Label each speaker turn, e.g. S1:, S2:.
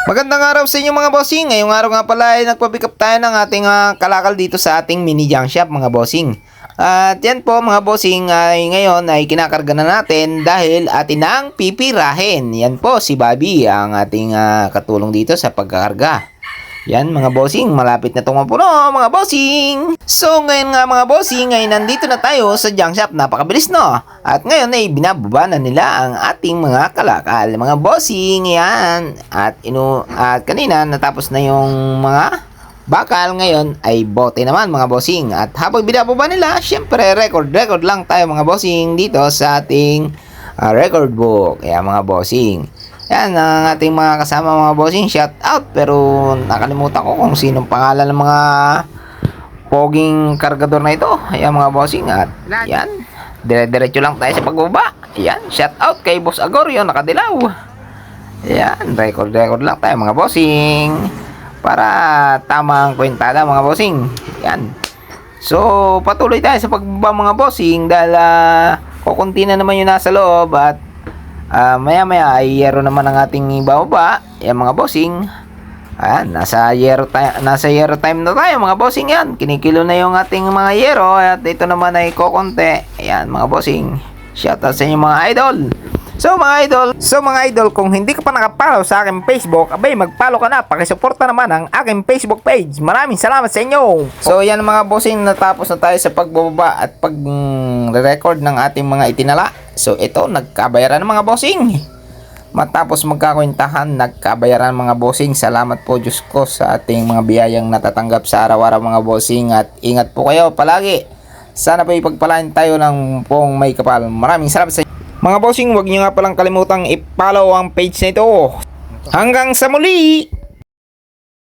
S1: Magandang araw sa inyo mga bossing. Ngayong araw nga pala ay nagpa-pick up tayo ng ating kalakal dito sa ating mini junk shop mga bossing. At yan po mga bossing ay ngayon ay kinakarga na natin dahil atin ang pipirahin. Yan po si Bobby ang ating katulong dito sa pagkakarga. Yan mga bossing, malapit na itong mapuno mga bossing. So ngayon nga mga bossing, ay nandito na tayo sa junk shop. Napakabilis no. At ngayon ay binababa na nila ang ating mga kalakal mga bossing. Yan. At kanina natapos na yung mga bakal, ngayon ay bote naman mga bossing. At habang binababa nila, syempre record lang tayo mga bossing dito sa ating record book. Yan mga bossing. Yan ang ating mga kasama mga bossing, shout out, pero nakalimutan ko kung sinong pangalan ng mga poging kargador na ito. Ayan mga bossing, at yan, dire-diretso lang tayo sa pagbaba. Ayan, shout out kay Boss Agorio, nakadilaw. Ayan, record lang tayo mga bossing para tamang kwentada mga bossing. Ayan, so patuloy tayo sa pagbaba mga bossing dahil kukunti na naman yung nasa loob. At maya ay yero naman ang ating ibababa. Yan mga bossing. Ayan, nasa yero time na tayo mga bossing. Yan, kinikilo na yung ating mga yero. At ito naman ay kokonte. Ayan mga bossing, shoutout sa inyo mga idol. So mga idol, kung hindi ka pa nakapollow sa aking Facebook, abay mag-follow ka na, pakisuporta naman ang aking Facebook page. Maraming salamat sa inyo. So yan mga bossing, natapos na tayo sa pagbababa at pag-record ng ating mga itinala. So ito, nagkabayaran ng mga bossing. Matapos magkakwentahan, nagkabayaran mga bossing. Salamat po Diyos ko sa ating mga biyayang natatanggap sa araw-araw mga bossing. At ingat po kayo palagi. Sana po ipagpalain tayo ng pong may kapal. Maraming salamat sa inyo. Mga bossing, huwag nyo nga palang kalimutang i-follow ang page na ito. Hanggang sa muli!